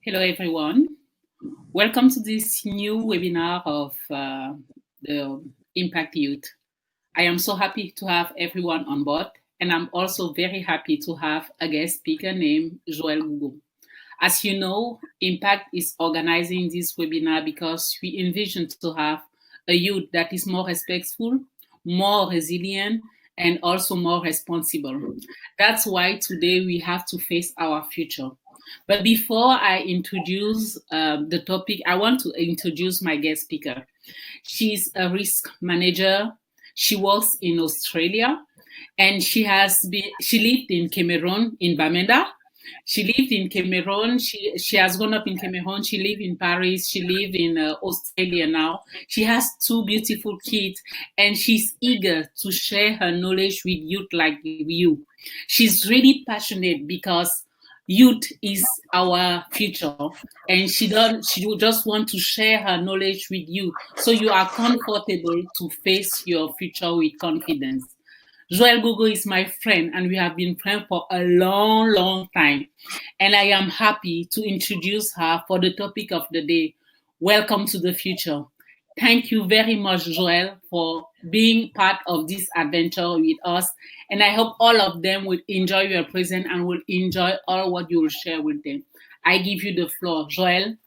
Hello, everyone. Welcome to this new webinar of the Impact Youth. I am so happy to have everyone on board, and I'm also very happy to have a guest speaker named Joël Gougo. As you know, Impact is organizing this webinar because we envision to have a youth that is more respectful, more resilient, and also more responsible. That's why today we have to face our future. But before I introduce the topic, I want to introduce my guest speaker. She's a risk manager. She works in Australia, and she lived in Cameroon, in Bamenda. She lived in Cameroon. She has grown up in Cameroon. She lived in Paris. She lived in Australia now. She has two beautiful kids, and she's eager to share her knowledge with youth like you. She's really passionate because youth is our future, and she just want to share her knowledge with you so you are comfortable to face your future with confidence. Joël Gougo is my friend, and we have been friends for a long, long time. And I am happy to introduce her for the topic of the day. Welcome to the future. Thank you very much, Joël, for being part of this adventure with us. And I hope all of them will enjoy your presence and will enjoy all what you will share with them. I give you the floor. Joël.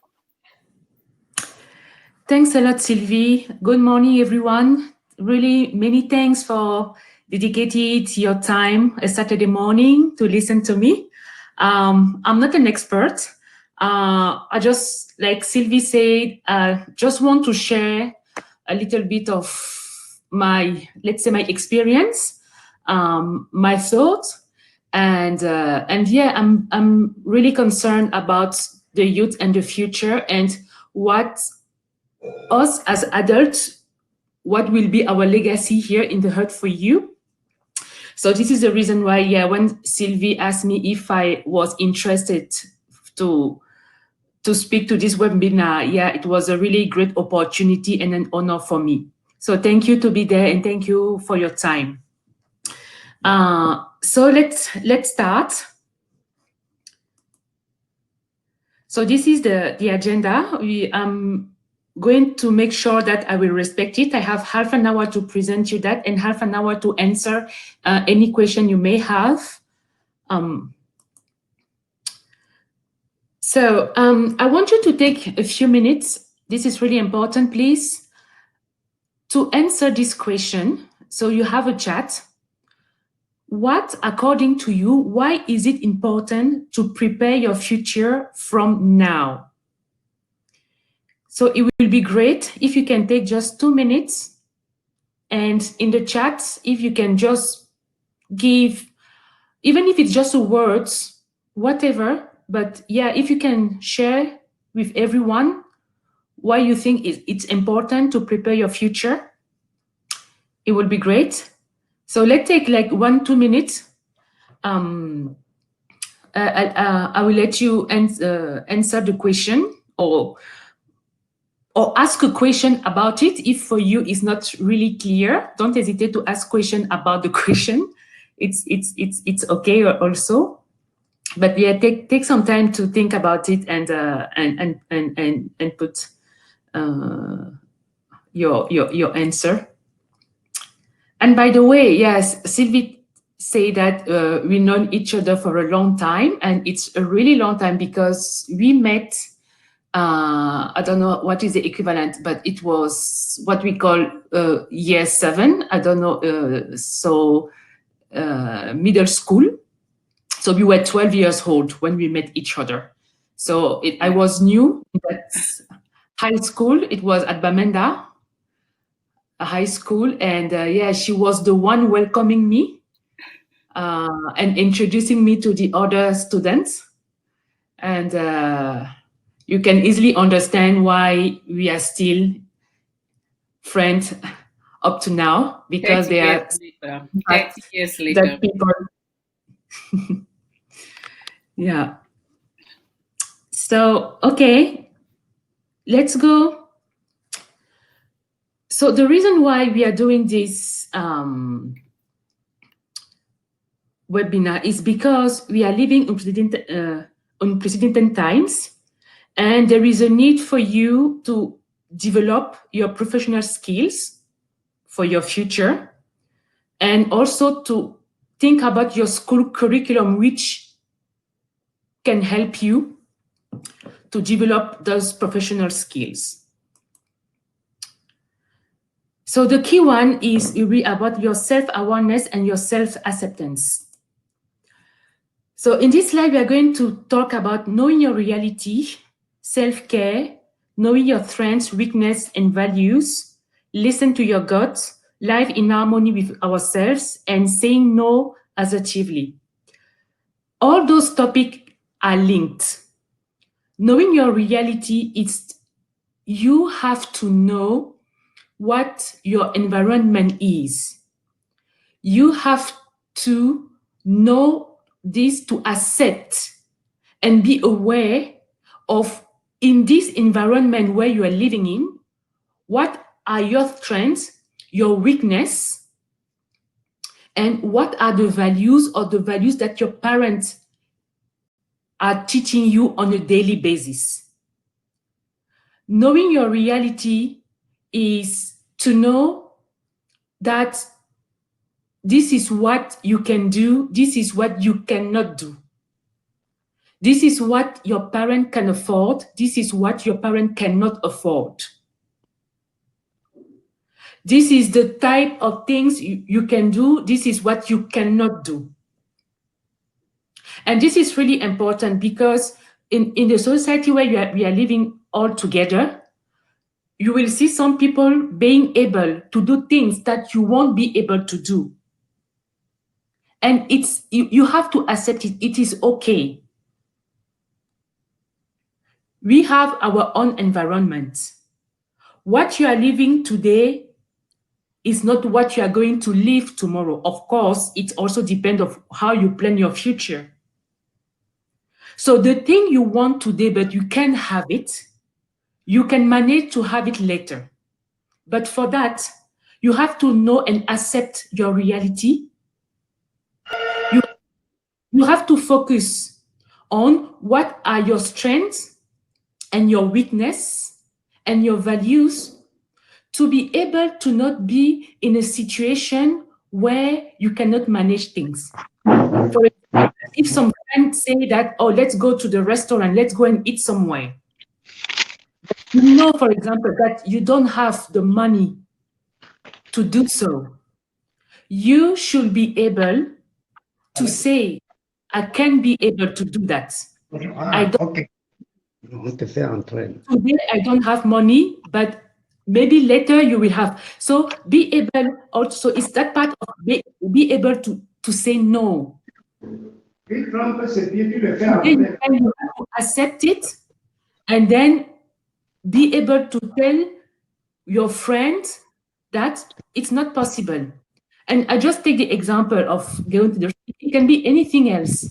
Thanks a lot, Sylvie. Good morning, everyone. Really, many thanks for dedicated your time a Saturday morning to listen to me. I'm not an expert. I just, like Sylvie said, just want to share a little bit of my, let's say, my experience, my thoughts, and yeah, I'm really concerned about the youth and the future and what us as adults, what will be our legacy here in the Heart for You. So this is the reason why, yeah, when Sylvie asked me if I was interested to speak to this webinar, yeah, it was a really great opportunity and an honor for me. So thank you to be there and thank you for your time. So let's start. So this is the agenda. I'm going to make sure that I will respect it. I have half an hour to present you that and half an hour to answer any question you may have. So I want you to take a few minutes. This is really important, please, to answer this question. So you have a chat. What, according to you, why is it important to prepare your future from now? So it will be great if you can take just 2 minutes, and in the chat, if you can just give, even if it's just words, whatever, but yeah, if you can share with everyone why you think it's important to prepare your future, it will be great. So let's take like 1-2 minutes. I will let you answer the question or ask a question about it. If for you it's not really clear, don't hesitate to ask question about the question. It's okay also. But yeah, take some time to think about it and put your answer. And by the way, yes, Sylvie say that we known each other for a long time, and it's a really long time because we met. I don't know what is the equivalent, but it was what we call year 7. I don't know, middle school. So we were 12 years old when we met each other. So I was new at high school. It was at Bamenda, a high school. And yeah, she was the one welcoming me and introducing me to the other students. And you can easily understand why we are still friends up to now, because they are 30 years later. People. Yeah. So, okay, let's go. So the reason why we are doing this webinar is because we are living in unprecedented times. And there is a need for you to develop your professional skills for your future, and also to think about your school curriculum, which can help you to develop those professional skills. So the key one is really about your self-awareness and your self-acceptance. So in this slide, we are going to talk about knowing your reality, self-care, knowing your strengths, weaknesses, and values, listen to your gut, live in harmony with ourselves, and saying no assertively. All those topics are linked. Knowing your reality is you have to know what your environment is. You have to know this to accept and be aware of, in this environment where you are living in, what are your strengths, your weakness, and what are the values or the values that your parents are teaching you on a daily basis. Knowing your reality is to know that this is what you can do, this is what you cannot do. This is what your parent can afford, this is what your parent cannot afford. This is the type of things you can do, this is what you cannot do. And this is really important because in the society where we are living all together, you will see some people being able to do things that you won't be able to do. And you have to accept it. It is okay. We have our own environment. What you are living today is not what you are going to live tomorrow. Of course, it also depends on how you plan your future. So the thing you want today, but you can't have it, you can manage to have it later. But for that, you have to know and accept your reality. You have to focus on what are your strengths and your weakness and your values to be able to not be in a situation where you cannot manage things. For example, if some friends say that, oh, let's go to the restaurant, let's go and eat somewhere. You know, for example, that you don't have the money to do so. You should be able to say, I can be able to do that. Today I don't have money, but maybe later you will have. So be able also, is that part of be able to say no. Then you have to accept it and then be able to tell your friend that it's not possible. And I just take the example of going to the, it can be anything else.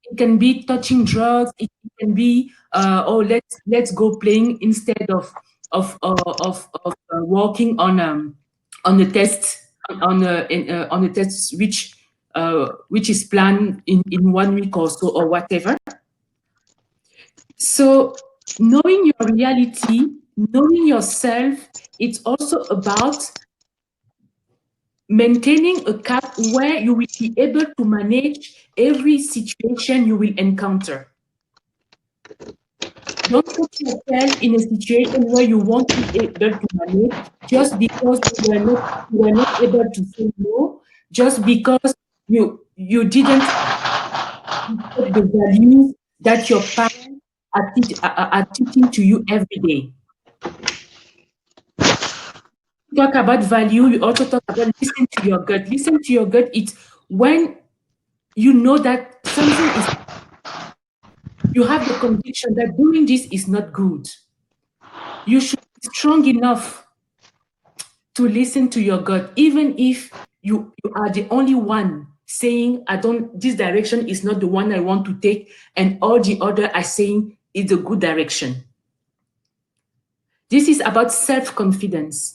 It can be touching drugs. It can be, oh, let's go playing instead of working on a test on a test which is planned in 1 week or so or whatever. So knowing your reality, knowing yourself, it's also about maintaining a cap where you will be able to manage every situation you will encounter. Don't put yourself in a situation where you won't be able to manage just because you are not able to say no, just because you didn't get the values that your parents are teaching to you every day. Talk about value, you also talk about listen to your gut. Listen to your gut, it's when you know that something is, you have the conviction that doing this is not good. You should be strong enough to listen to your gut, even if you are the only one saying, this direction is not the one I want to take, and all the other are saying it's a good direction. This is about self-confidence.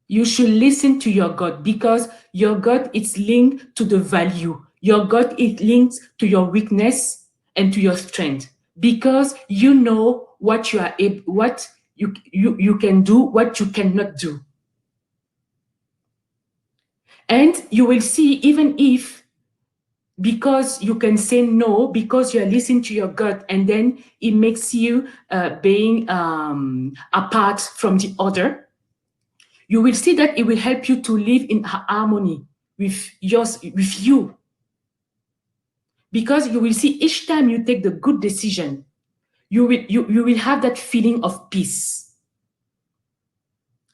You should listen to your gut because your gut is linked to the value. Your gut is linked to your weakness and to your strength. because you know what you are able, what you can do, what you cannot do. And you will see, even if, because you can say no, because you are listening to your gut, and then it makes you being apart from the other, you will see that it will help you to live in harmony with you. Because you will see, each time you take the good decision, you will have that feeling of peace.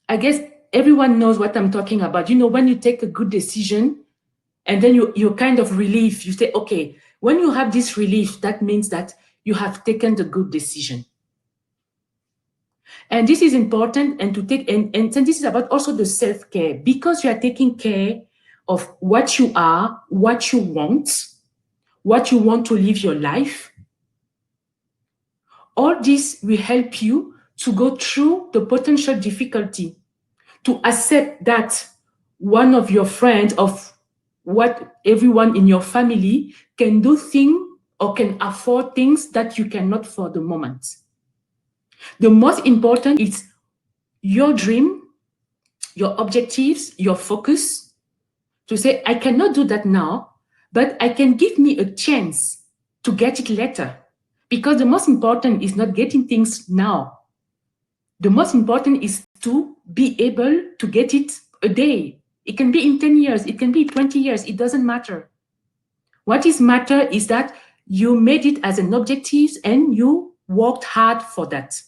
I guess everyone knows what I'm talking about. You know, when you take a good decision, and then you're kind of relieved. You say, okay, when you have this relief, that means that you have taken the good decision. And this is important, and to take, and this is about also the self-care, because you are taking care of what you are, what you want to live your life. All this will help you to go through the potential difficulty, to accept that one of your friends, of what everyone in your family can do things or can afford things that you cannot for the moment. The most important is your dream, your objectives, your focus, to say, I cannot do that now, but I can give me a chance to get it later. Because the most important is not getting things now. The most important is to be able to get it a day. It can be in 10 years, it can be 20 years, it doesn't matter. What is matter is that you made it as an objective and you worked hard for that.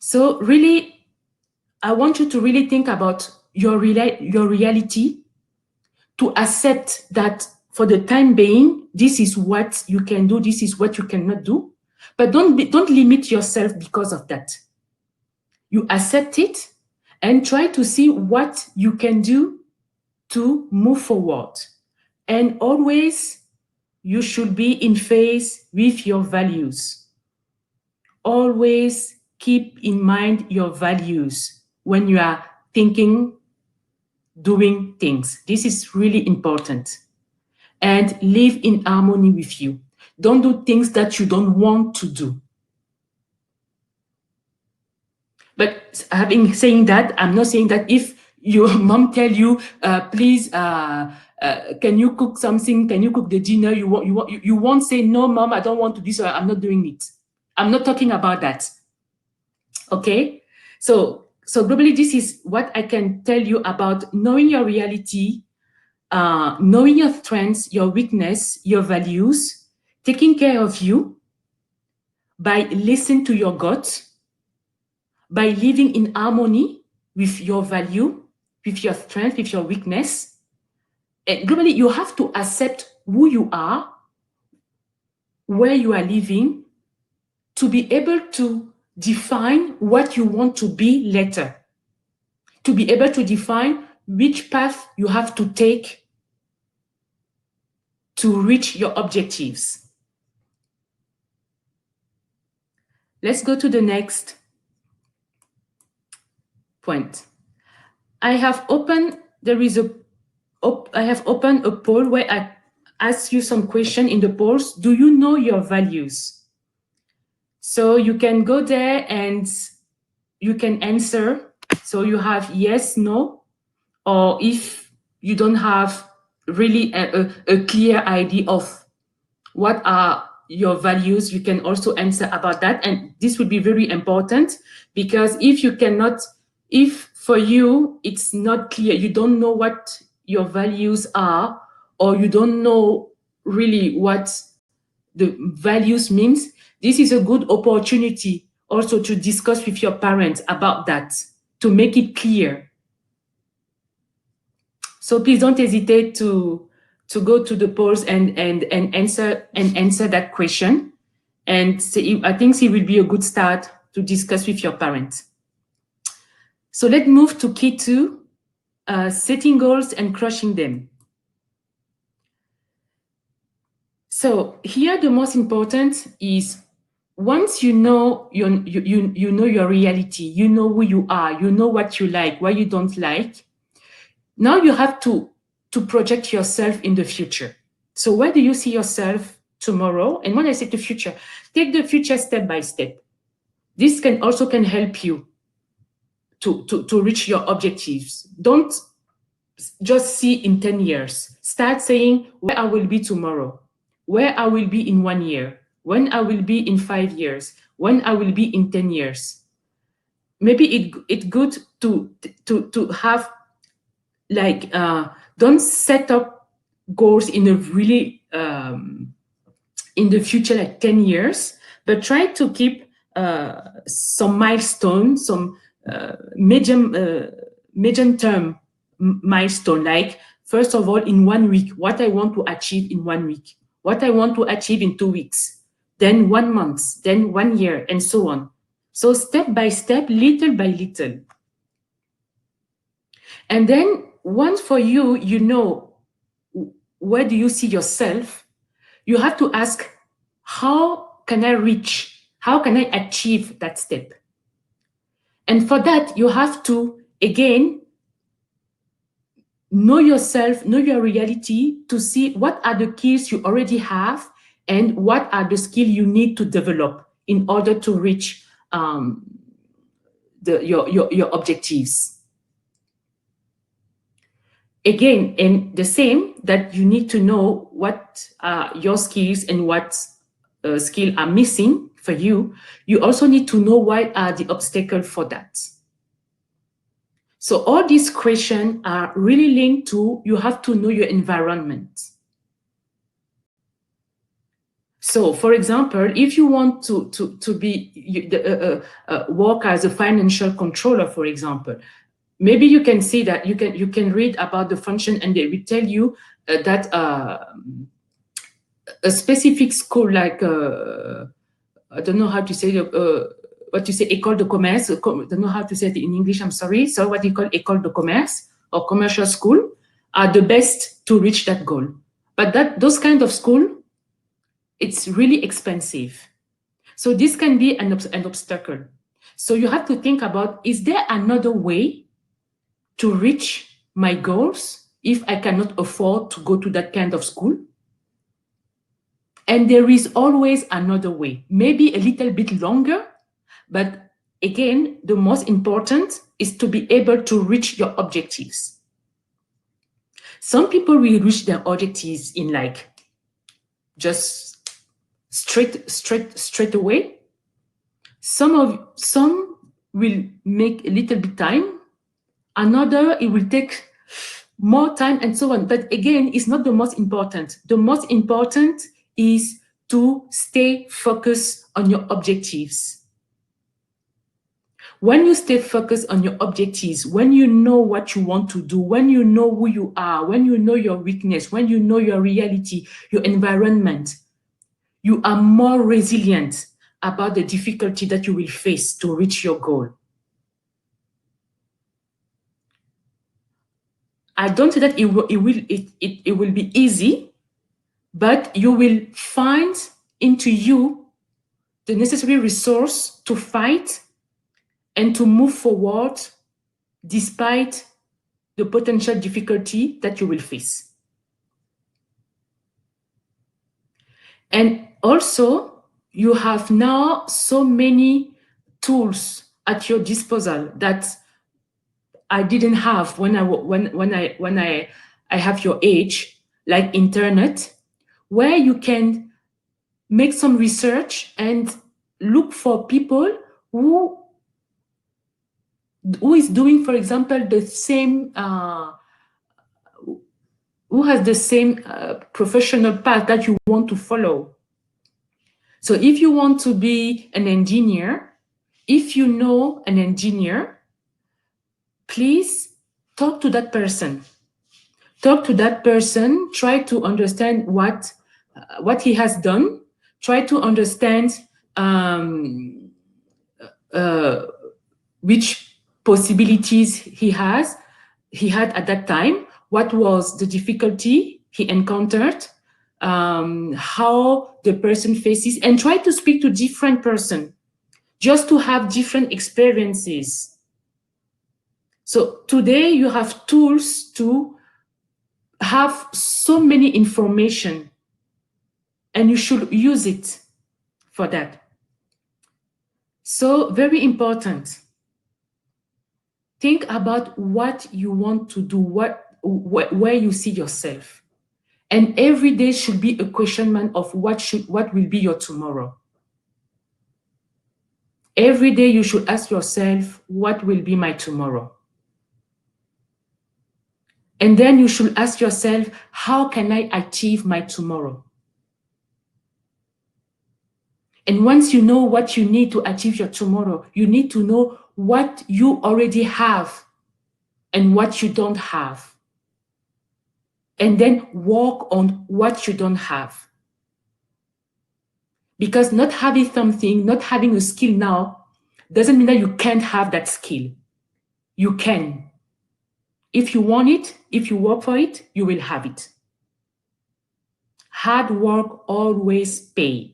So really, I want you to really think about your reality, to accept that for the time being, this is what you can do, this is what you cannot do. But don't limit yourself because of that. You accept it and try to see what you can do to move forward. And always, you should be in phase with your values. Always keep in mind your values when you are thinking, doing things. This is really important. And live in harmony with you. Don't do things that you don't want to do. But saying that, I'm not saying that if your mom tell you, please, can you cook something? Can you cook the dinner? You won't say, no, mom, I don't want to do this, or I'm not doing it. I'm not talking about that. Okay? So globally, this is what I can tell you about knowing your reality, knowing your strengths, your weakness, your values, taking care of you by listening to your gut, by living in harmony with your value, with your strength, with your weakness. And globally, you have to accept who you are, where you are living, to be able to define what you want to be later, to be able to define which path you have to take to reach your objectives. Let's go to the next point. I have opened a poll where I ask you some question in the polls. Do you know your values? So you can go there and you can answer. So you have yes, no, or if you don't have really a clear idea of what are your values, you can also answer about that. And this will be very important, because if for you it's not clear, you don't know what your values are, or you don't know really what the values means, this is a good opportunity also to discuss with your parents about that, to make it clear. So please don't hesitate to go to the polls and answer that question. And I think it will be a good start to discuss with your parents. So let's move to key 2, setting goals and crushing them. So here the most important is, once you know you know your reality, you know who you are, you know what you like, what you don't like. Now you have to project yourself in the future. So where do you see yourself tomorrow. And when I say the future, take the future step by step. This can help you to reach your objectives. Don't just see in 10 years. Start saying where I will be tomorrow, where I will be in 1 year, when I will be in 5 years, when I will be in 10 years. Maybe it's good to have like don't set up goals in a really in the future, like 10 years, but try to keep some milestones, some medium term milestone, like first of all, in 1 week, what I want to achieve in 1 week, what I want to achieve in 2 weeks, then 1 month, then 1 year, and so on. So step by step, little by little. And then once for you, you know, where do you see yourself? You have to ask, how can I reach? How can I achieve that step? And for that, you have to, again, know yourself, know your reality, to see what are the skills you already have and what are the skills you need to develop in order to reach your objectives. Again, and the same, that you need to know what your skills and what skills are missing for you. You also need to know what are the obstacles for that. So all these questions are really linked to, you have to know your environment. So, for example, if you want to work as a financial controller, for example, maybe you can see that you can read about the function, and they will tell you that a specific school, like I don't know how to say what you say, école de commerce. I don't know how to say it in English. I'm sorry. So what you call école de commerce or commercial school are the best to reach that goal. But those kind of school, it's really expensive. So this can be an obstacle. So you have to think about, is there another way to reach my goals if I cannot afford to go to that kind of school? And there is always another way, maybe a little bit longer, but again, the most important is to be able to reach your objectives. Some people will reach their objectives in like just straight away. Some will make a little bit time. Another, it will take more time, and so on. But again, it's not the most important. The most important is to stay focused on your objectives. When you stay focused on your objectives, when you know what you want to do, when you know who you are, when you know your weakness, when you know your reality, your environment, you are more resilient about the difficulty that you will face to reach your goal. I don't say that it will be easy, but you will find into you the necessary resource to fight and to move forward despite the potential difficulty that you will face. And also, you have now so many tools at your disposal that I didn't have when I have your age, like internet, where you can make some research and look for people who is doing, for example, the same, who has the same professional path that you want to follow. So if you want to be an engineer, if you know an engineer, please talk to that person. Talk to that person, try to understand what he has done, try to understand which possibilities he had at that time, what was the difficulty he encountered, how the person faces, and try to speak to different person, just to have different experiences. So today you have tools to have so many information and you should use it for that. So very important. Think about what you want to do, where you see yourself. And every day should be a questionment of what will be your tomorrow. Every day you should ask yourself, what will be my tomorrow? And then you should ask yourself, how can I achieve my tomorrow? And once you know what you need to achieve your tomorrow, you need to know what you already have and what you don't have. And then work on what you don't have. Because not having something, not having a skill now, doesn't mean that you can't have that skill. You can. If you want it, if you work for it, you will have it. Hard work always pays.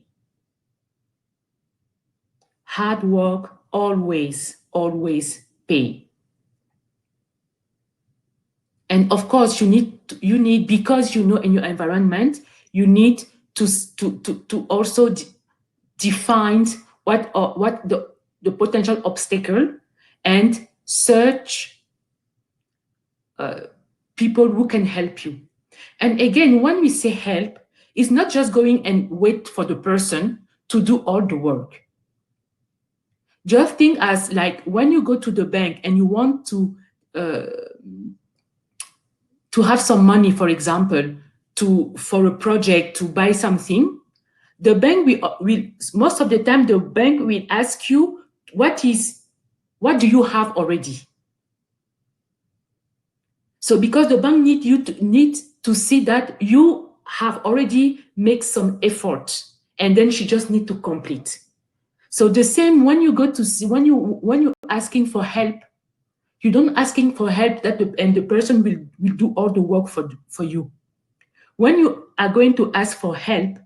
Hard work always pays. And of course, you need because you know in your environment, you need to also define what the potential obstacle and search people who can help you. And again, when we say help, it's not just going and wait for the person to do all the work. Just think as like when you go to the bank and you want to have some money, for example, for a project to buy something, the bank will most of the time the bank will ask you what do you have already. So because the bank need to see that you have already made some effort, and then she just need to complete. So the same when you go to see when you're asking for help, you don't asking for help and the person will do all the work for you. When you are going to ask for help,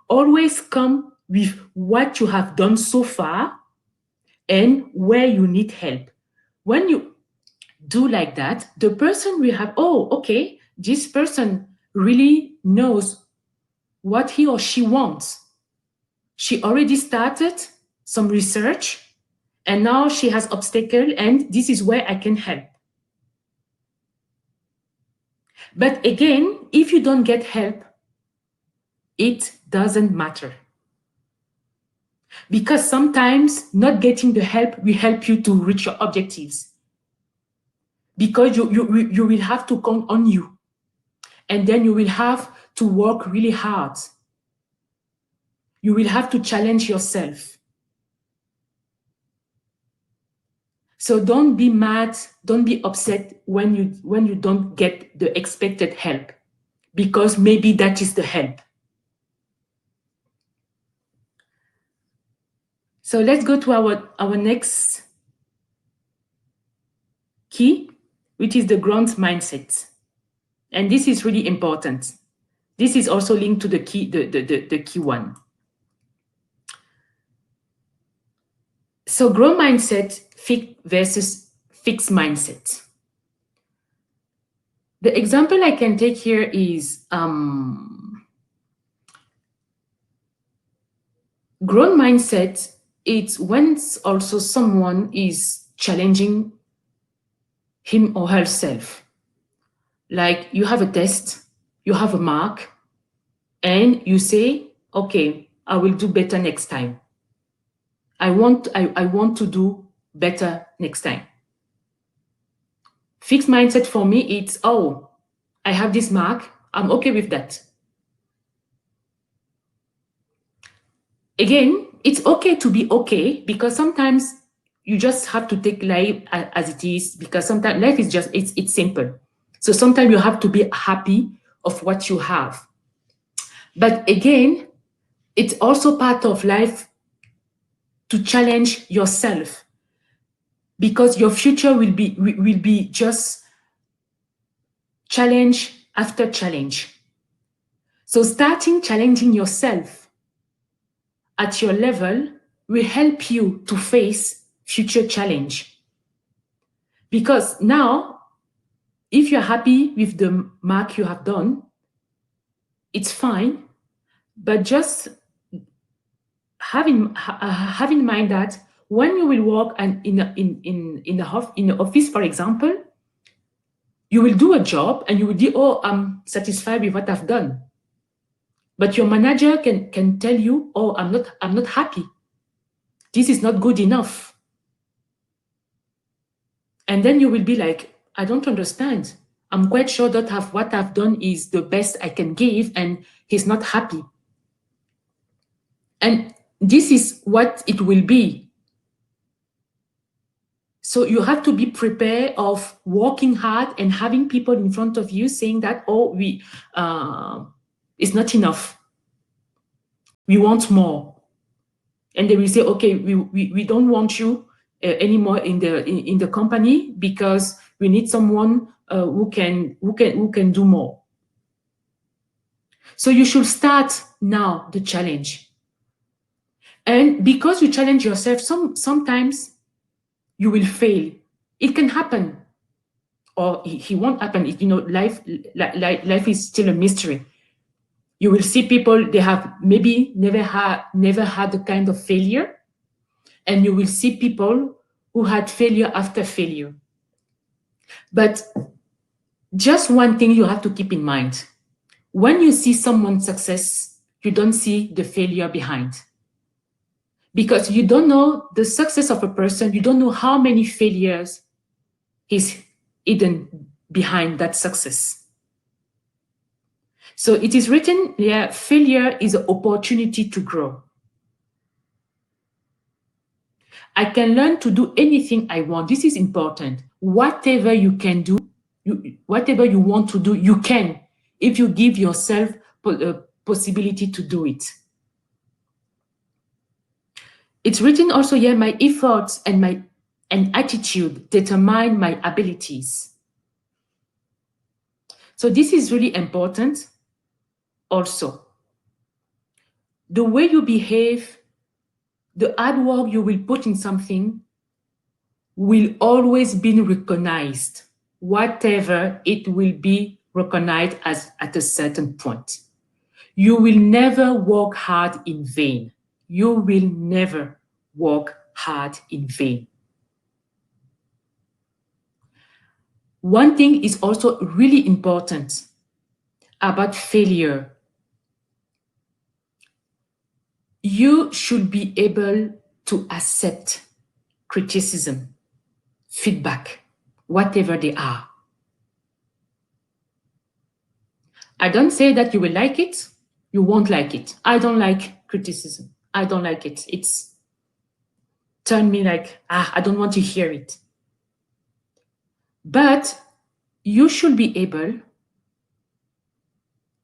always come with what you have done so far and where you need help. When you do like that, the person will have, oh, okay, this person really knows what he or she wants. She already started some research and now she has obstacle and this is where I can help. But again, if you don't get help, it doesn't matter. Because sometimes not getting the help will help you to reach your objectives. Because you will have to count on you. And then you will have to work really hard. You will have to challenge yourself. So don't be mad, don't be upset when you don't get the expected help, because maybe that is the help. So let's go to our next key, which is the growth mindset. And this is really important. This is also linked to the key, the key one. So growth mindset versus fixed mindset. The example I can take here is growth mindset. It's when also someone is challenging him or herself. Like you have a test, you have a mark, and you say, okay, I will do better next time. I want to do better next time. Fixed mindset for me, it's, oh, I have this mark, I'm okay with that. Again, it's okay to be okay, because sometimes you just have to take life as it is, because sometimes life is just, it's simple. So sometimes you have to be happy of what you have. But again, it's also part of life to challenge yourself, because your future will be just challenge after challenge. So starting challenging yourself at your level will help you to face future challenge. Because now, if you're happy with the mark you have done, it's fine. But just have in mind that when you will work in the office, for example, you will do a job and you will be, oh, I'm satisfied with what I've done. But your manager can tell you, oh, I'm not happy. This is not good enough. And then you will be like, I don't understand. I'm quite sure that what I've done is the best I can give, and he's not happy. And this is what it will be. So you have to be prepared of working hard and having people in front of you saying that, oh, it's not enough. We want more. And they will say, okay, we don't want you anymore in the company because we need someone who can do more. So you should start now the challenge. And because you challenge yourself, sometimes you will fail. It can happen, or it won't happen. Life is still a mystery. You will see people, they have maybe never had the kind of failure, and you will see people who had failure after failure. But just one thing you have to keep in mind: when you see someone's success, you don't see the failure behind. Because you don't know the success of a person, you don't know how many failures is hidden behind that success. So it is written, yeah, failure is an opportunity to grow. I can learn to do anything I want. This is important. Whatever you can do, whatever you want to do, you can, if you give yourself a possibility to do it. It's written also here, my efforts and attitude determine my abilities. So this is really important also. The way you behave, the hard work you will put in something will always be recognized, whatever it will be recognized as at a certain point. You will never work hard in vain. You will never work hard in vain. One thing is also really important about failure. You should be able to accept criticism, feedback, whatever they are. I don't say that you will like it, you won't like it. I don't like criticism. I don't like it. It's turned me like, I don't want to hear it. But you should be able,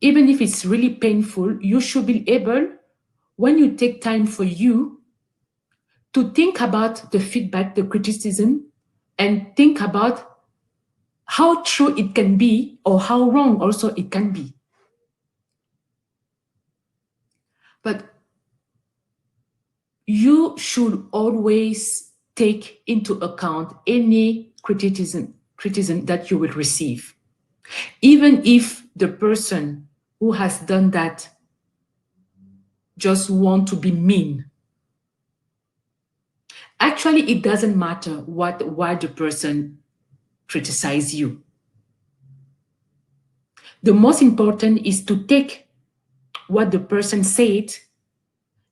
even if it's really painful, you should be able, when you take time for you, to think about the feedback, the criticism, and think about how true it can be or how wrong also it can be. But you should always take into account any criticism that you will receive, even if the person who has done that just want to be mean. Actually, it doesn't matter why the person criticizes you. The most important is to take what the person said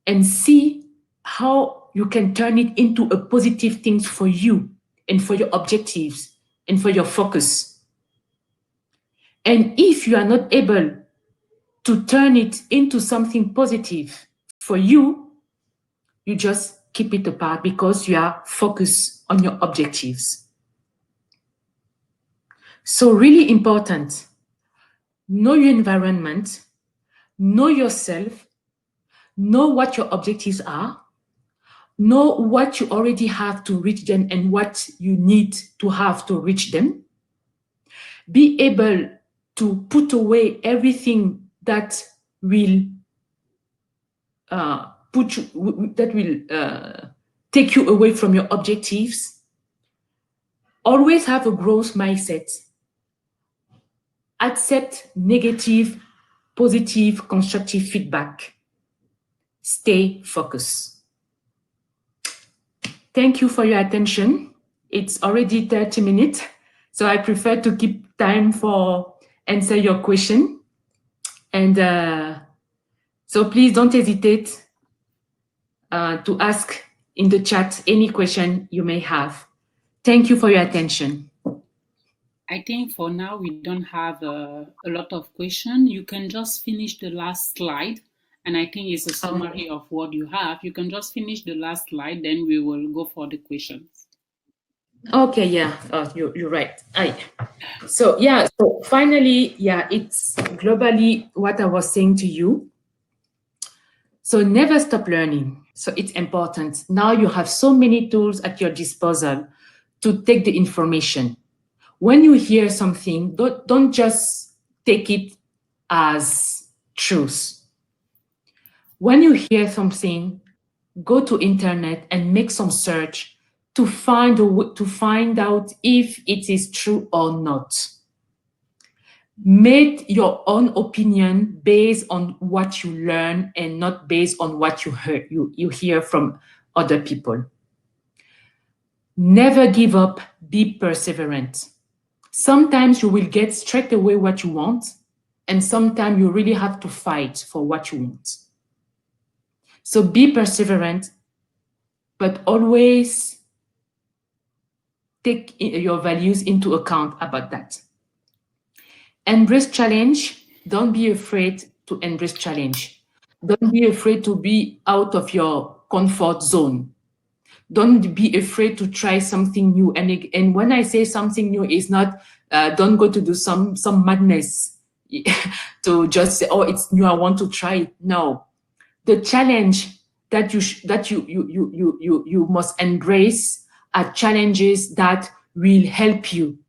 and see how you can turn it into a positive thing for you and for your objectives and for your focus. And if you are not able to turn it into something positive for you, you just keep it apart because you are focused on your objectives. So really important, know your environment, know yourself, know what your objectives are, know what you already have to reach them and what you need to have to reach them. Be able to put away everything that will take you away from your objectives. Always have a growth mindset. Accept negative, positive, constructive feedback. stay focused. Thank you for your attention. It's already 30 minutes, so I prefer to keep time for answer your question. And so please don't hesitate to ask in the chat any question you may have. Thank you for your attention. I think for now we don't have a lot of questions. You can just finish the last slide, and I think it's a summary of what you have. You can just finish the last slide, then we will go for the questions. Okay, yeah, you're right. So finally, it's globally what I was saying to you. So never stop learning. So it's important. Now you have so many tools at your disposal to take the information. When you hear something, don't just take it as truth. When you hear something, go to internet and make some search to find out if it is true or not. Make your own opinion based on what you learn and not based on what you hear from other people. Never give up, be perseverant. Sometimes you will get straight away what you want, and sometimes you really have to fight for what you want. So be perseverant, but always take your values into account about that. Embrace challenge. Don't be afraid to embrace challenge. Don't be afraid to be out of your comfort zone. Don't be afraid to try something new. And when I say something new, it's not don't go to do some madness to just say, oh, it's new, I want to try it. No, the challenge that you must embrace are challenges that will help you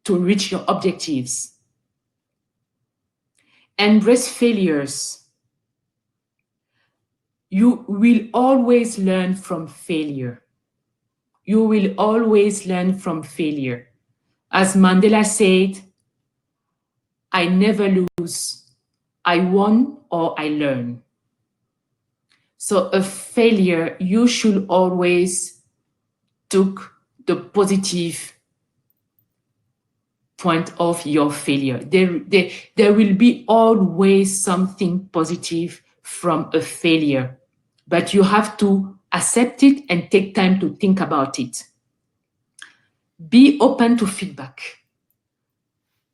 to reach your objectives. Embrace failures. You will always learn from failure. You will always learn from failure. As Mandela said, I never lose. I won or I learn. So a failure, you should always take the positive point of your failure. There will be always something positive from a failure, but you have to accept it and take time to think about it. Be open to feedback.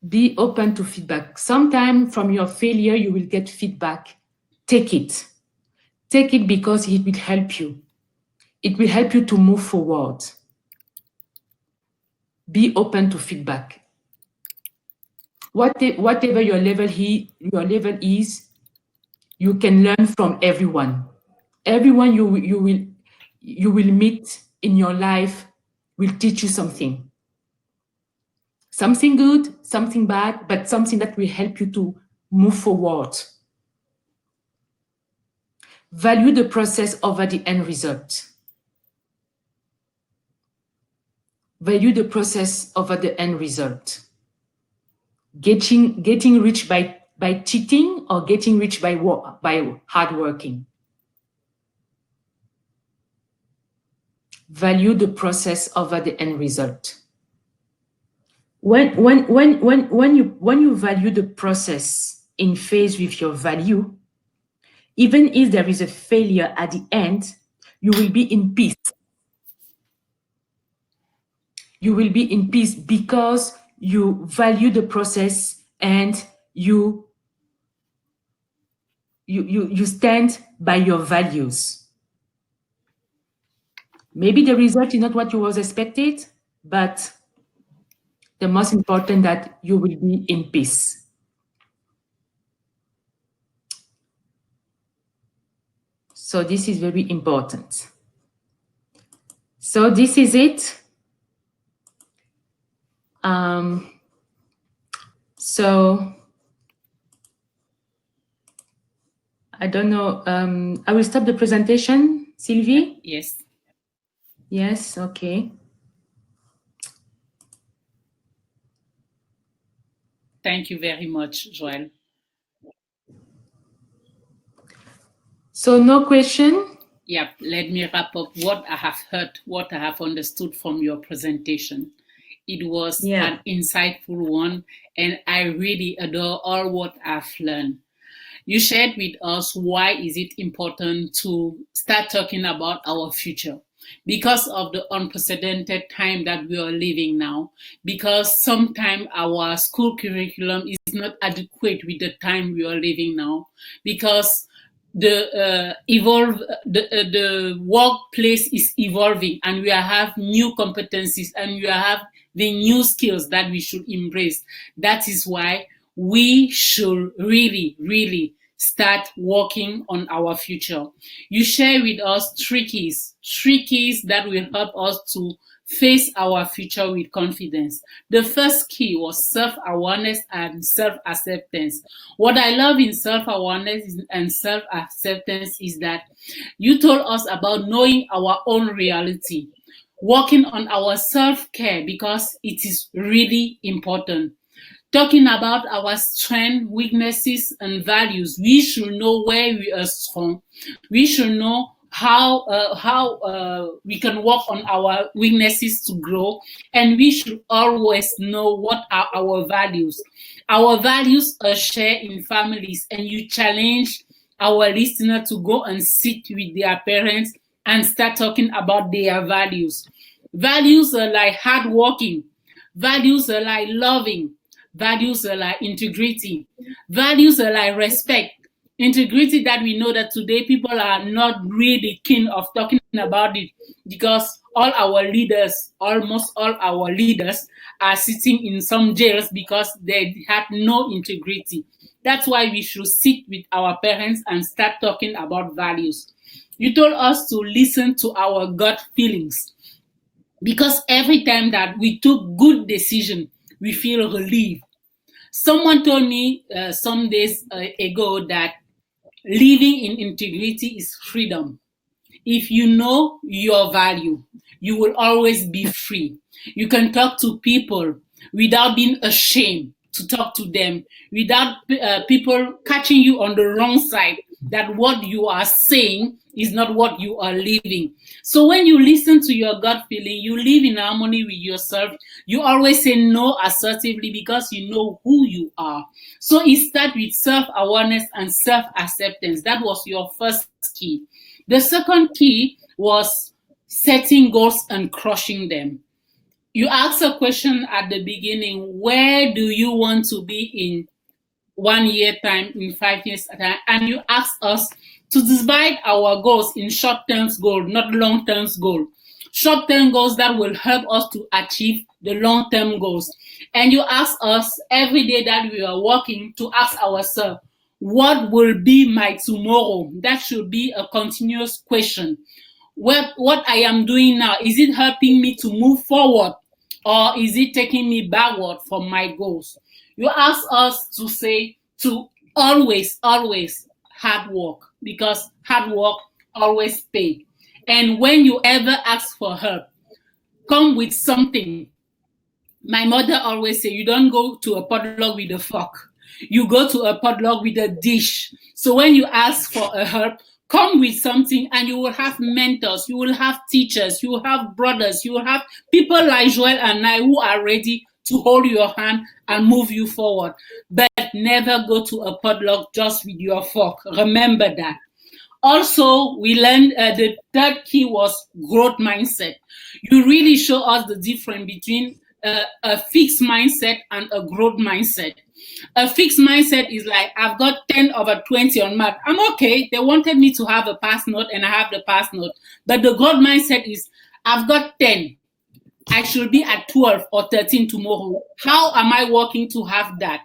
Be open to feedback. Sometimes from your failure, you will get feedback. Take it. Take it because it will help you. It will help you to move forward. Be open to feedback. Whatever your level is, you can learn from everyone. Everyone you will meet in your life will teach you something. Something good, something bad, but something that will help you to move forward. Value the process over the end result. Value the process over the end result. Getting rich by cheating or getting rich by hard working. Value the process over the end result. When you value the process in phase with your value, even if there is a failure at the end, you will be in peace. You will be in peace because you value the process and you stand by your values. Maybe the result is not what you was expected, but the most important that you will be in peace. So this is very important. So this is it. So I don't know. I will stop the presentation, Sylvie. Yes. Yes. Okay. Thank you very much, Joël. So no question? Yep, let me wrap up what I have heard, what I have understood from your presentation. It was an insightful one, and I really adore all what I've learned. You shared with us why is it important to start talking about our future because of the unprecedented time that we are living now, because sometimes our school curriculum is not adequate with the time we are living now, because the workplace is evolving, and we have new competencies, and we have the new skills that we should embrace. That is why we should really start working on our future. You share with us three keys that will help us to face our future with confidence. The first key was self-awareness and self-acceptance. What I love in self-awareness and self-acceptance is that you told us about knowing our own reality, working on our self-care because it is really important. Talking about our strengths, weaknesses, and values, we should know where we are strong. We should know how we can work on our weaknesses to grow, and we should always know what are our values. Our values are shared in families, and you challenge our listener to go and sit with their parents and start talking about their values. Values are like hardworking. Values are like loving. Values are like integrity. Values are like respect. Integrity, that we know that today people are not really keen of talking about it, because all our leaders, almost all our leaders, are sitting in some jails because they had no integrity. That's why we should sit with our parents and start talking about values. You told us to listen to our gut feelings, because every time that we took good decision, we feel relieved. Someone told me some days ago that living in integrity is freedom. If you know your value, you will always be free. You can talk to people without being ashamed to talk to them, without people catching you on the wrong side, that what you are saying is not what you are living. So when you listen to your gut feeling, you live in harmony with yourself. You always say no assertively because you know who you are. So it starts with self-awareness and self-acceptance. That was your first key. The second key was setting goals and crushing them. You asked a question at the beginning: where do you want to be in 1 year time, in 5 years time? And you asked us to divide our goals in short-term goals, not long-term goals. Short-term goals that will help us to achieve the long-term goals. And you ask us every day that we are working to ask ourselves, what will be my tomorrow? That should be a continuous question. What I am doing now, is it helping me to move forward, or is it taking me backward from my goals? You ask us to say to always hard work, because hard work always pay. And when you ever ask for help, come with something. My mother always say, you don't go to a potluck with a fork. You go to a potluck with a dish. So when you ask for a help, come with something, and you will have mentors, you will have teachers, you will have brothers, you will have people like Joel and I who are ready to hold your hand and move you forward. But never go to a potluck just with your fork. Remember that. Also, we learned the third key was growth mindset. You really show us the difference between a fixed mindset and a growth mindset. A fixed mindset is like, I've got 10 over 20 on math. I'm okay. They wanted me to have a pass note, and I have the pass note. But the growth mindset is, I've got 10. I should be at 12 or 13 tomorrow. How am I working to have that?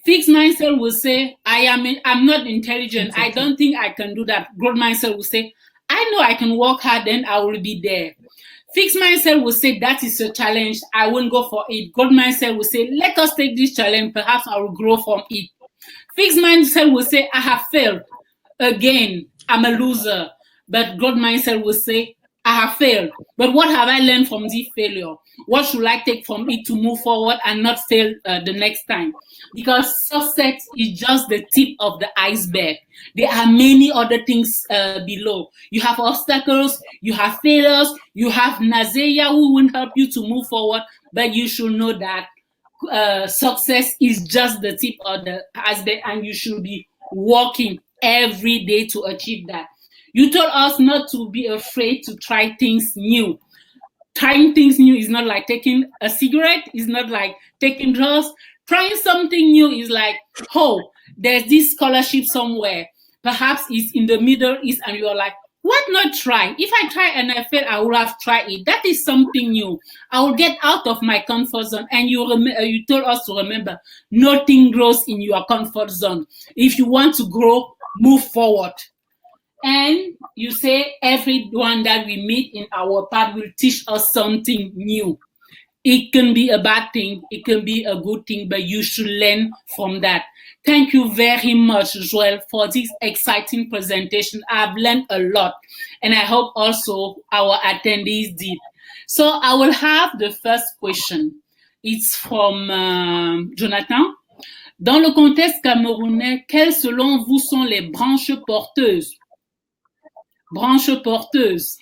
Fixed mindset will say, I'm not intelligent. Exactly. I don't think I can do that. Growth mindset will say, I know I can work hard, then I will be there. Fixed mindset will say, that is a challenge, I won't go for it. Growth mindset will say, let us take this challenge, perhaps I will grow from it. Fixed mindset will say, I have failed. Again, I'm a loser. But growth mindset will say, I have failed, but what have I learned from this failure? What should I take from it to move forward and not fail the next time? Because success is just the tip of the iceberg. There are many other things below. You have obstacles, you have failures, you have nausea who won't help you to move forward, but you should know that success is just the tip of the iceberg, and you should be working every day to achieve that. You told us not to be afraid to try things new. Trying things new is not like taking a cigarette, it's not like taking drugs. Trying something new is like, oh, there's this scholarship somewhere. Perhaps it's in the Middle East, and you're like, what not try? If I try and I fail, I would have tried it. That is something new. I will get out of my comfort zone. And you told us to remember, nothing grows in your comfort zone. If you want to grow, move forward. And you say everyone that we meet in our path will teach us something new. It can be a bad thing, it can be a good thing, but you should learn from that. Thank you very much, Joel, for this exciting presentation. I've learned a lot, and I hope also our attendees did. So I will have the first question. It's from Jonathan. Dans le contexte camerounais, quelles selon vous sont les branches porteuses? Branches porteuses.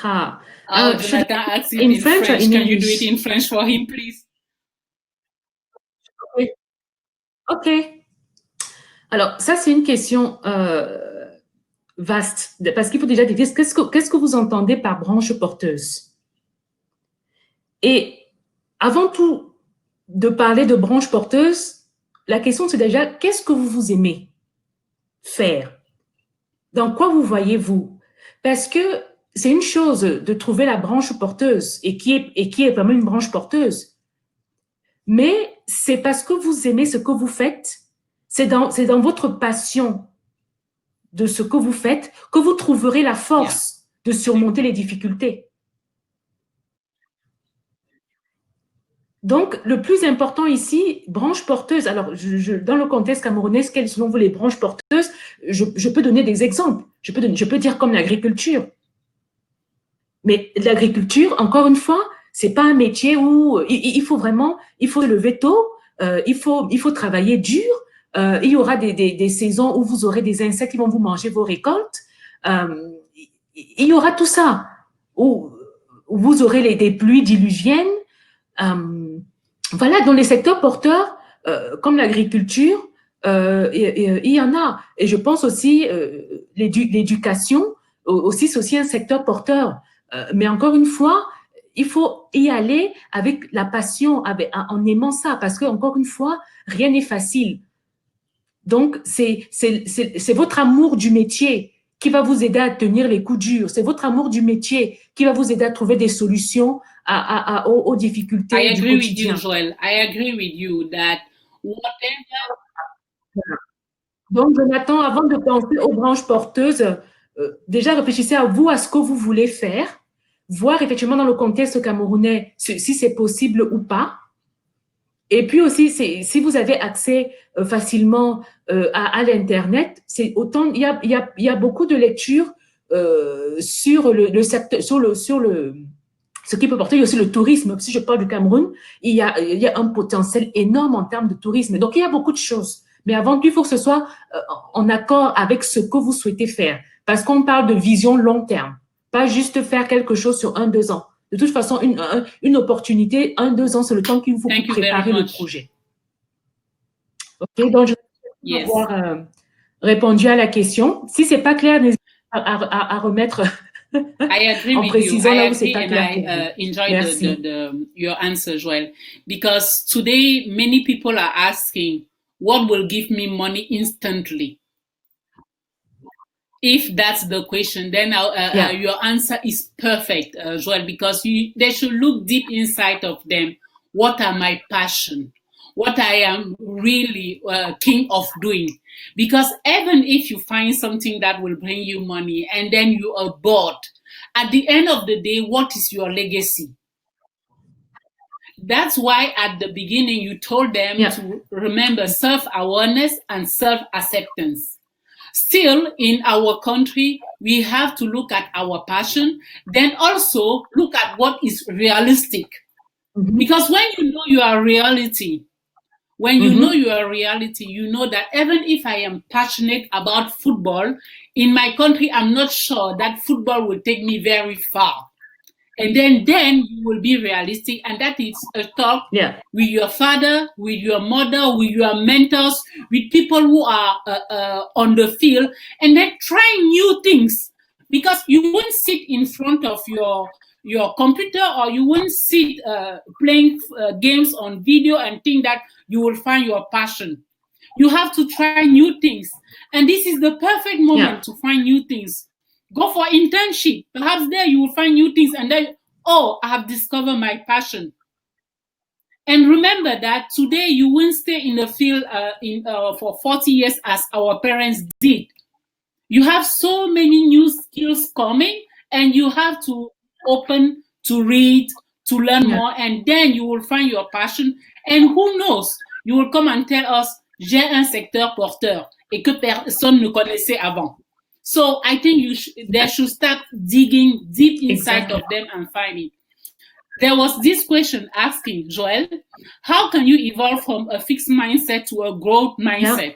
Jonathan asked it in French. Can you do it in French for him, please? Oui. OK. Alors, ça, c'est une question vaste, parce qu'il faut déjà définir qu'est-ce que vous entendez par branche porteuse. Et avant tout de parler de branche porteuse, la question, c'est déjà qu'est-ce que vous aimez faire? Dans quoi vous voyez-vous? Parce que c'est une chose de trouver la branche porteuse et qui est vraiment une branche porteuse. Mais c'est parce que vous aimez ce que vous faites, c'est dans votre passion de ce que vous faites que vous trouverez la force de surmonter les difficultés. Donc, le plus important ici, branche porteuse. Alors, dans le contexte camerounais, quelles sont les branches porteuses? Je peux donner des exemples. Je peux dire comme l'agriculture. Mais l'agriculture, encore une fois, c'est pas un métier où il faut se lever tôt, il faut travailler dur. Il y aura des saisons où vous aurez des insectes qui vont vous manger vos récoltes. Il y aura tout ça, où vous aurez des pluies diluviennes. Voilà, dans les secteurs porteurs, comme l'agriculture, il y en a. Et je pense aussi l'éducation, aussi, c'est aussi un secteur porteur. Mais encore une fois, il faut y aller avec la passion, en aimant ça, parce que encore une fois, rien n'est facile. Donc, c'est votre amour du métier qui va vous aider à tenir les coups durs. C'est votre amour du métier qui va vous aider à trouver des solutions aux difficultés du quotidien. I agree with you, Joel. I agree with you that whatever... Donc, Jonathan, avant de penser aux branches porteuses, déjà réfléchissez à ce que vous voulez faire, voir effectivement dans le contexte camerounais si c'est possible ou pas. Et puis aussi, si vous avez accès facilement à l'Internet, c'est autant, il y a beaucoup de lectures sur le secteur, sur ce qui peut porter aussi le tourisme. Si je parle du Cameroun, il y a un potentiel énorme en termes de tourisme. Donc, il y a beaucoup de choses. Mais avant tout, il faut que ce soit en accord avec ce que vous souhaitez faire. Parce qu'on parle de vision long terme. Pas juste faire quelque chose sur 1-2 ans. De toute façon, une opportunité, 1-2 ans, c'est le temps qu'il vous faut pour préparer le projet. OK, donc je vais avoir répondu à la question. Si ce n'est pas clair, n'hésitez pas à remettre en précisant là où ce n'est pas clair. I enjoyed your answer, Joel, because today many people are asking, what will give me money instantly? If that's the question, then your answer is perfect, Joel, because they should look deep inside of them. What are my passion? What I am really king of doing? Because even if you find something that will bring you money and then you are bored, at the end of the day, what is your legacy? That's why at the beginning you told them to remember self-awareness and self-acceptance. still in our country, we have to look at our passion, then also look at what is realistic. Because when you know your reality, you know that even if I am passionate about football, in my country, I'm not sure that football will take me very far. And then you will be realistic, and that is a talk with your father, with your mother, with your mentors, with people who are on the field, and then try new things, because you won't sit in front of your computer, or you won't sit playing games on video and think that you will find your passion. You have to try new things, and this is the perfect moment to find new things. Go for internship. Perhaps there you will find new things, and then, oh, I have discovered my passion. And remember that today you won't stay in the field for 40 years as our parents did. You have so many new skills coming, and you have to open to read, to learn more, and then you will find your passion. And who knows, you will come and tell us, j'ai un secteur porteur, et que personne ne connaissait avant. So I think they should start digging deep inside of them and find it. There was this question asking, Joel, how can you evolve from a fixed mindset to a growth mindset?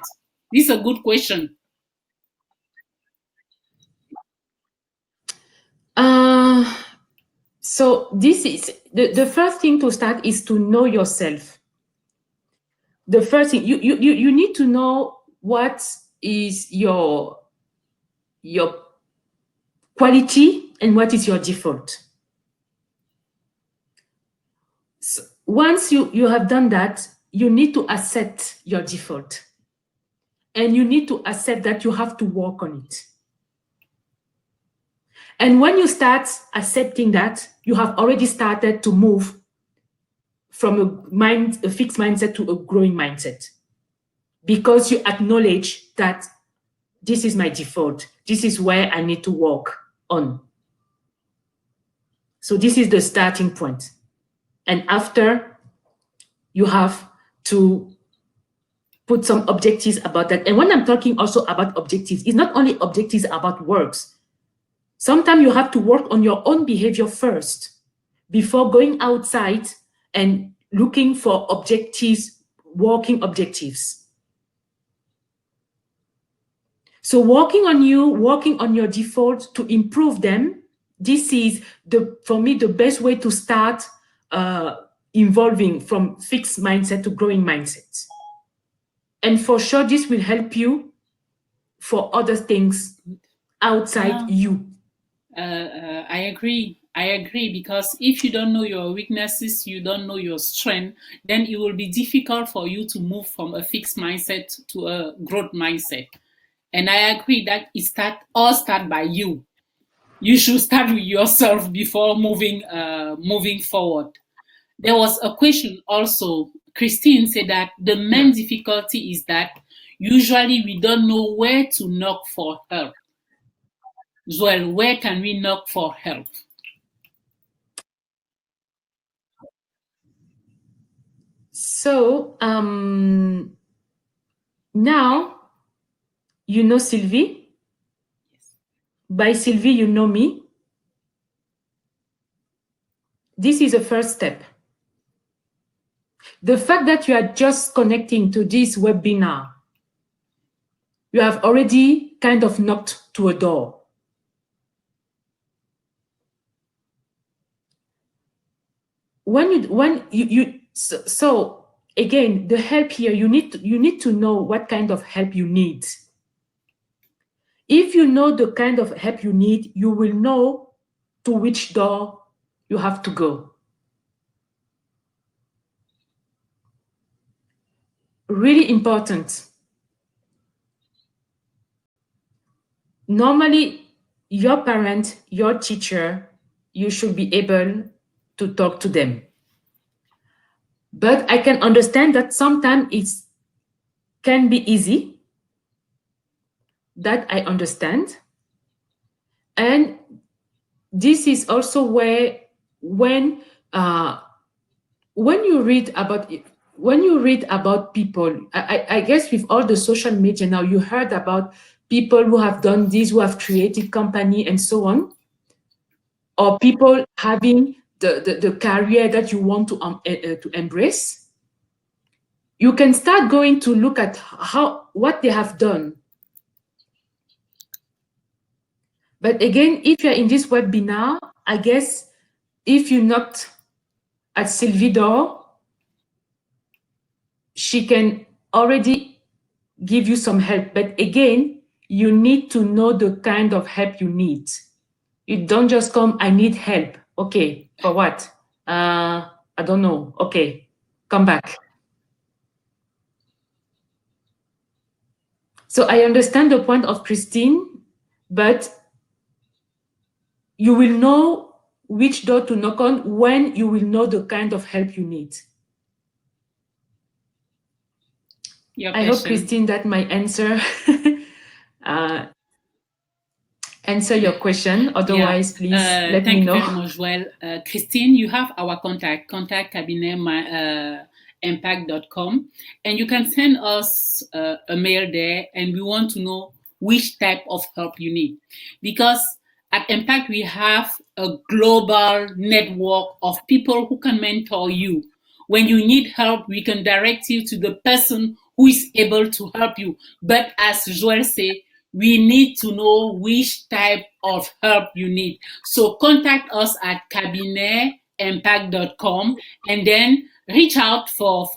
This is a good question. So this is the first thing to start is to know yourself. The first thing you need to know what is your quality and what is your default. So once you have done that, you need to accept your default, and you need to accept that you have to work on it. And when you start accepting that, you have already started to move from a fixed mindset to a growing mindset, because you acknowledge that this is my default. This is where I need to work on. So this is the starting point. And after, you have to put some objectives about that. And when I'm talking also about objectives, it's not only objectives about works. Sometimes you have to work on your own behavior first before going outside and looking for objectives, working objectives. So working on your default to improve them, this is, for me, the best way to start evolving from fixed mindset to growing mindset. And for sure, this will help you for other things outside you. I agree, because if you don't know your weaknesses, you don't know your strength, then it will be difficult for you to move from a fixed mindset to a growth mindset. And I agree that it all start by you. You should start with yourself before moving forward. There was a question also. Christine said that the main difficulty is that usually we don't know where to knock for help. Joel, where can we knock for help? So now you know Sylvie. Yes. By Sylvie, you know me. This is the first step. The fact that you are just connecting to this webinar, you have already kind of knocked to a door. So again, the help here, you need to know what kind of help you need. If you know the kind of help you need, you will know to which door you have to go. Really important. Normally, your parent, your teacher, you should be able to talk to them. But I can understand that sometimes it can be easy. That I understand. And this is also where when you read about people, I guess with all the social media now, you heard about people who have done this, who have created company and so on, or people having the career that you want to embrace, you can start going to look at what they have done. But again, if you're in this webinar, I guess if you knocked at Sylvie door, she can already give you some help. But again, you need to know the kind of help you need. You don't just come, I need help. Okay, for what? I don't know. Okay, come back. So I understand the point of Christine, but you will know which door to knock on when you will know the kind of help you need. I hope, Christine, that my answer answer your question. Otherwise, please let me know. Thank you very much. Well, Christine, you have our contact cabinet impact.com, and you can send us a mail there, and we want to know which type of help you need. Because at Impact, we have a global network of people who can mentor you. When you need help, we can direct you to the person who is able to help you. But as Joel said, we need to know which type of help you need. So contact us at cabinet-impact.com and then reach out for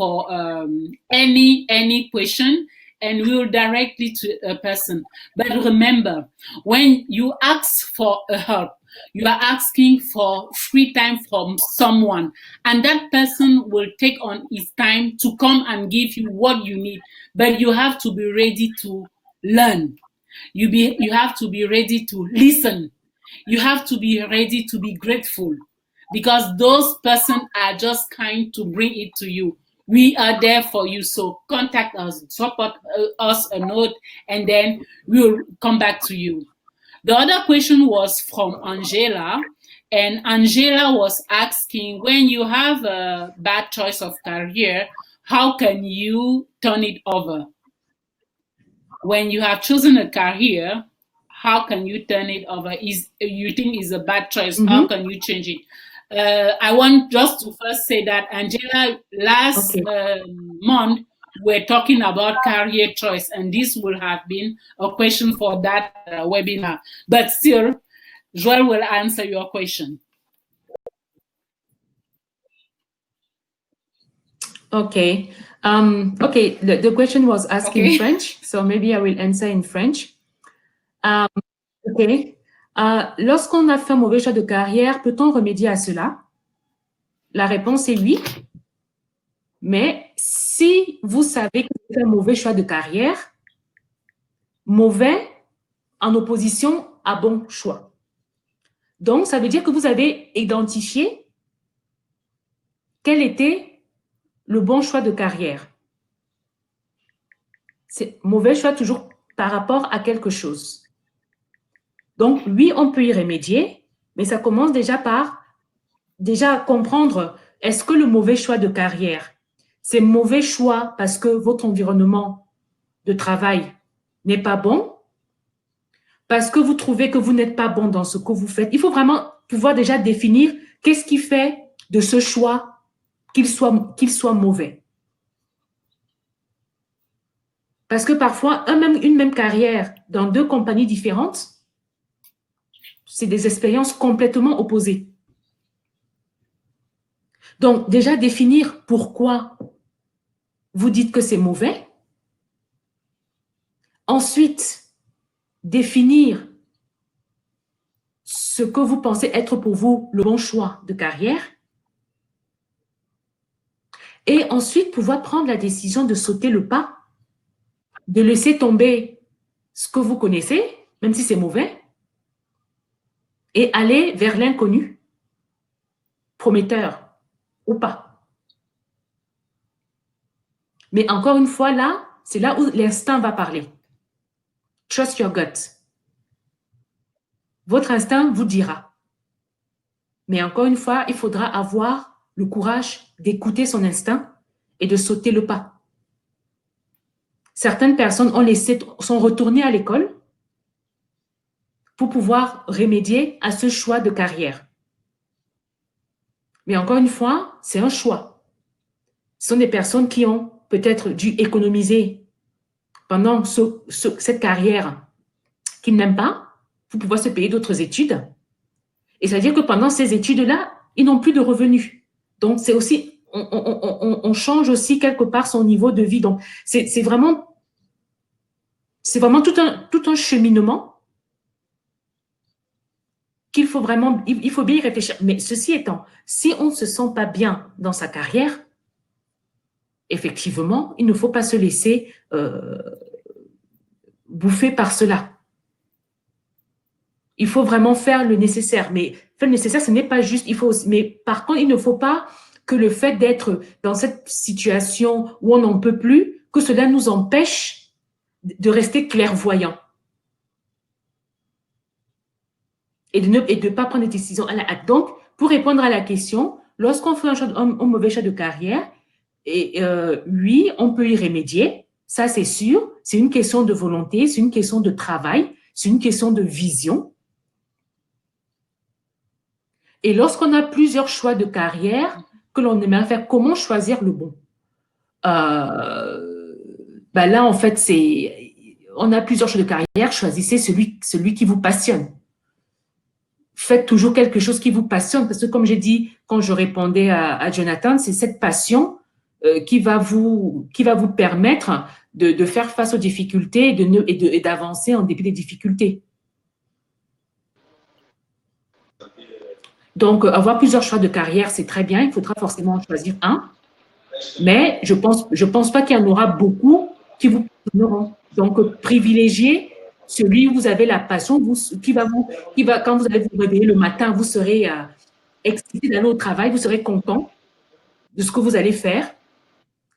any question, and we will direct you to a person. But remember, when you ask for a help, you are asking for free time from someone, and that person will take on his time to come and give you what you need. But you have to be ready to learn. You have to be ready to listen. You have to be ready to be grateful, because those persons are just kind to bring it to you. We are there for you. So contact us, drop us a note, and then we'll come back to you. The other question was from Angela, and Angela was asking, when you have a bad choice of career, how can you turn it over? When you have chosen a career, how can you turn it over? You think it's a bad choice? Mm-hmm. How can you change it? I want just to first say that, Angela, last month, we're talking about career choice, and this will have been a question for that webinar. But still, Joel will answer your question. Okay. Okay, the question was asked in French, so maybe I will answer in French. Okay. Lorsqu'on a fait un mauvais choix de carrière, peut-on remédier à cela? La réponse est oui. Mais si vous savez que c'est un mauvais choix de carrière, mauvais en opposition à bon choix. Donc, ça veut dire que vous avez identifié quel était le bon choix de carrière. C'est mauvais choix toujours par rapport à quelque chose. Donc, oui, on peut y remédier, mais ça commence déjà par comprendre, est-ce que le mauvais choix de carrière, c'est mauvais choix parce que votre environnement de travail n'est pas bon, parce que vous trouvez que vous n'êtes pas bon dans ce que vous faites. Il faut vraiment pouvoir déjà définir qu'est-ce qui fait de ce choix qu'il soit mauvais. Parce que parfois, une même carrière dans deux compagnies différentes, c'est des expériences complètement opposées. Donc, déjà définir pourquoi vous dites que c'est mauvais. Ensuite, définir ce que vous pensez être pour vous le bon choix de carrière. Et ensuite, pouvoir prendre la décision de sauter le pas, de laisser tomber ce que vous connaissez, même si c'est mauvais, et aller vers l'inconnu, prometteur ou pas. Mais encore une fois, là, c'est là où l'instinct va parler. Trust your gut. Votre instinct vous dira. Mais encore une fois, il faudra avoir le courage d'écouter son instinct et de sauter le pas. Certaines personnes sont retournées à l'école pour pouvoir remédier à ce choix de carrière. Mais encore une fois, c'est un choix. Ce sont des personnes qui ont peut-être dû économiser pendant cette carrière qu'ils n'aiment pas pour pouvoir se payer d'autres études. Et c'est-à-dire que pendant ces études-là, ils n'ont plus de revenus. Donc, c'est aussi, on change aussi quelque part son niveau de vie. Donc, c'est vraiment tout un cheminement qu'il faut vraiment, il faut bien y réfléchir. Mais ceci étant, si on ne se sent pas bien dans sa carrière, effectivement, il ne faut pas se laisser bouffer par cela. Il faut vraiment faire le nécessaire. Mais faire le nécessaire, ce n'est pas juste, mais par contre, il ne faut pas que le fait d'être dans cette situation où on n'en peut plus, que cela nous empêche de rester clairvoyants. Et de ne pas prendre des décisions à la hâte. Donc, pour répondre à la question, lorsqu'on fait un mauvais choix de carrière, oui, on peut y remédier. Ça, c'est sûr. C'est une question de volonté, c'est une question de travail, c'est une question de vision. Et lorsqu'on a plusieurs choix de carrière que l'on aimerait faire, comment choisir le bon? Là, en fait, on a plusieurs choix de carrière. Choisissez celui qui vous passionne. Faites toujours quelque chose qui vous passionne, parce que comme j'ai dit quand je répondais à Jonathan, c'est cette passion qui va vous permettre de faire face aux difficultés et d'avancer en dépit des difficultés. Donc, avoir plusieurs choix de carrière, c'est très bien. Il faudra forcément en choisir un. Mais je pense pas qu'il y en aura beaucoup qui vous passionneront. Donc, privilégiez celui où vous avez la passion, quand vous allez vous réveiller le matin, vous serez excité d'aller au travail, vous serez content de ce que vous allez faire.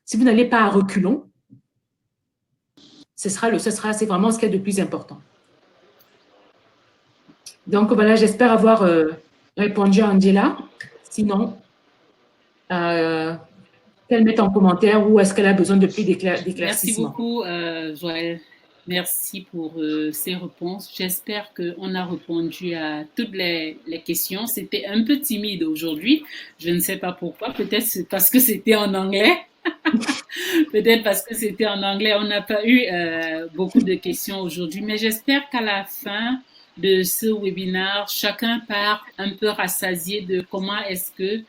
Si vous n'allez pas à reculons, c'est vraiment ce qui est de plus important. Donc, voilà, j'espère avoir répondu à Angela. Sinon, qu'elle mette en commentaire ou est-ce qu'elle a besoin de plus d'éclaircissement. Merci beaucoup, Joël. Merci pour ces réponses. J'espère qu'on a répondu à toutes les questions. C'était un peu timide aujourd'hui. Je ne sais pas pourquoi. Peut-être c'est parce que c'était en anglais. Peut-être parce que c'était en anglais. On n'a pas eu beaucoup de questions aujourd'hui. Mais j'espère qu'à la fin de ce webinaire, chacun part un peu rassasié de comment est-ce que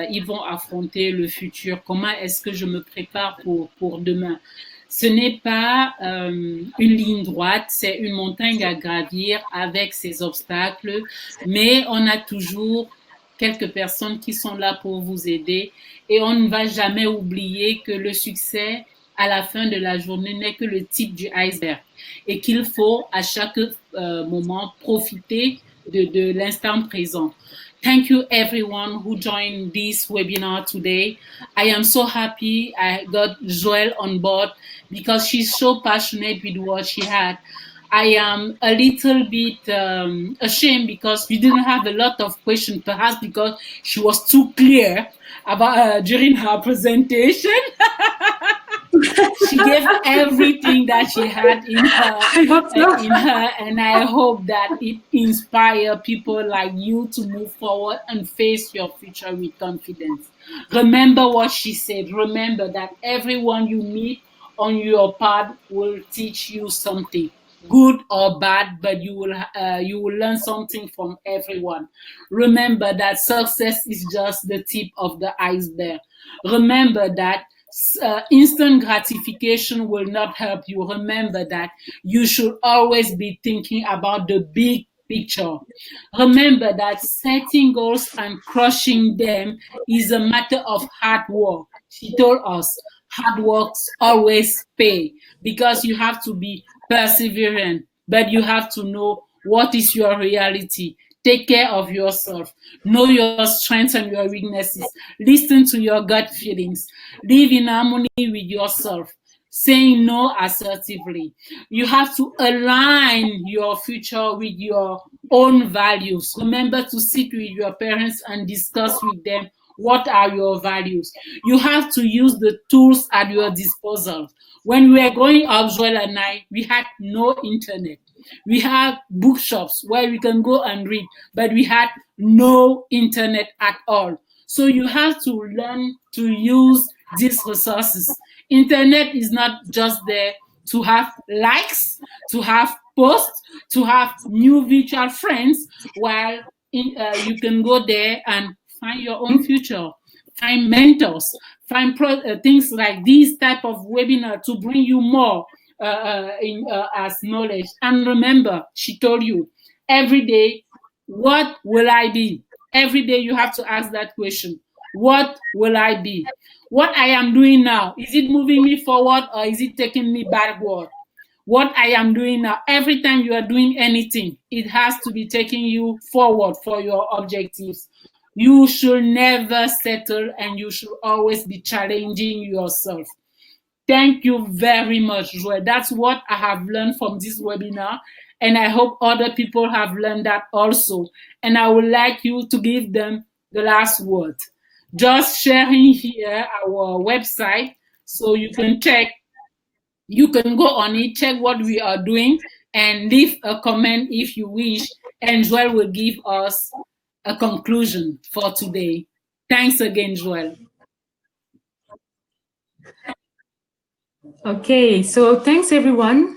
ils vont affronter le futur, comment est-ce que je me prépare pour demain. Ce n'est pas une ligne droite, c'est une montagne à gravir avec ses obstacles, mais on a toujours quelques personnes qui sont là pour vous aider et on ne va jamais oublier que le succès à la fin de la journée n'est que le type du iceberg et qu'il faut à chaque moment profiter de l'instant présent. Thank you everyone who joined this webinar today. I am so happy I got Joelle on board because she's so passionate with what she had. I am a little bit ashamed because we didn't have a lot of questions, perhaps because she was too clear about during her presentation. She gave everything that she had in her, and I hope that it inspires people like you to move forward and face your future with confidence. Remember what she said. Remember that everyone you meet on your path will teach you something, good or bad, but you will learn something from everyone. Remember that success is just the tip of the iceberg. Remember that instant gratification will not help you. Remember that you should always be thinking about the big picture. Remember that setting goals and crushing them is a matter of hard work. She told us hard work always pay because you have to be perseverant, but you have to know what is your reality. Take care of yourself. Know your strengths and your weaknesses. Listen to your gut feelings. Live in harmony with yourself. Saying no assertively. You have to align your future with your own values. Remember to sit with your parents and discuss with them what are your values. You have to use the tools at your disposal. When we were growing up, Joelle and I, we had no internet. We had bookshops where we can go and read, but we had no internet at all. So you have to learn to use these resources. Internet is not just there to have likes, to have posts, to have new virtual friends, while you can go there and find your own future, find mentors, find things like these type of webinar to bring you more as knowledge. And remember, she told you every day, what will I be? Every day you have to ask that question. What will I be? What I am doing now, is it moving me forward or is it taking me backward? What I am doing now, every time you are doing anything, it has to be taking you forward for your objectives. You should never settle and you should always be challenging yourself. Thank you very much, Joel. That's what I have learned from this webinar, and I hope other people have learned that also. And I would like you to give them the last word. Just sharing here our website so you can check. You can go on it, check what we are doing, and leave a comment if you wish, and Joel will give us a conclusion for today. Thanks again, Joel. Okay, so thanks everyone.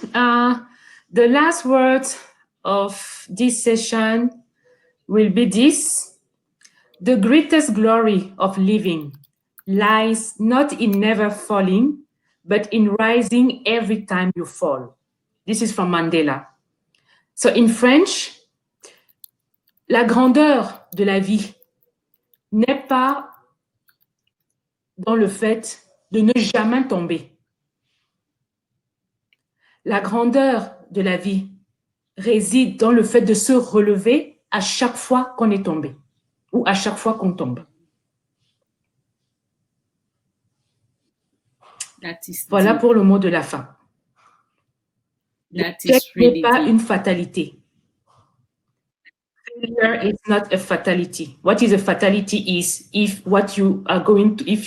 The last words of this session will be this: the greatest glory of living lies not in never falling, but in rising every time you fall. This is from Mandela. So in French, la grandeur de la vie n'est pas dans le fait de ne jamais tomber. La grandeur de la vie réside dans le fait de se relever à chaque fois qu'on est tombé ou à chaque fois qu'on tombe. Voilà pour le mot de la fin. L'échec n'est pas une fatalité. Failure is not a fatality. What is a fatality is if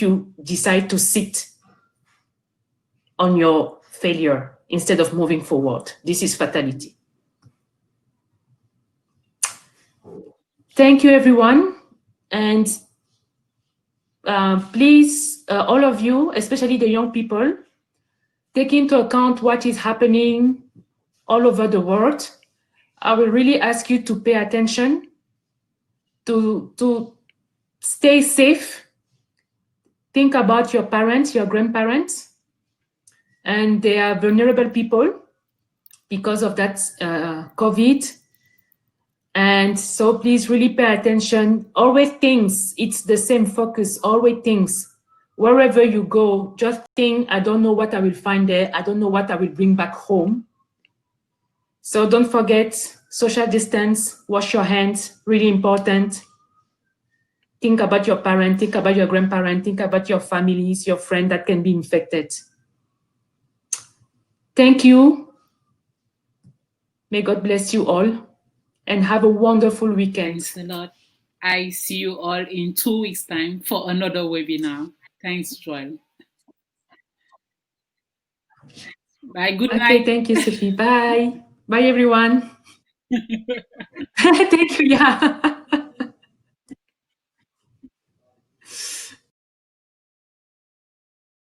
you decide to sit on your failure instead of moving forward. This is fatality. Thank you, everyone. And please, all of you, especially the young people, take into account what is happening all over the world. I will really ask you to pay attention, to stay safe. Think about your parents, your grandparents, and they are vulnerable people because of that COVID. And so please really pay attention. Always things, it's the same focus, always things. Wherever you go, just think, I don't know what I will find there. I don't know what I will bring back home. So don't forget, social distance, wash your hands, really important. Think about your parent, think about your grandparent, think about your families, your friend that can be infected. Thank you. May God bless you all and have a wonderful weekend. Thanks a lot. I see you all in 2 weeks' time for another webinar. Thanks, Joel. Bye. Good night. Thank you, Sophie. Bye. Bye, everyone. Thank you. Yeah.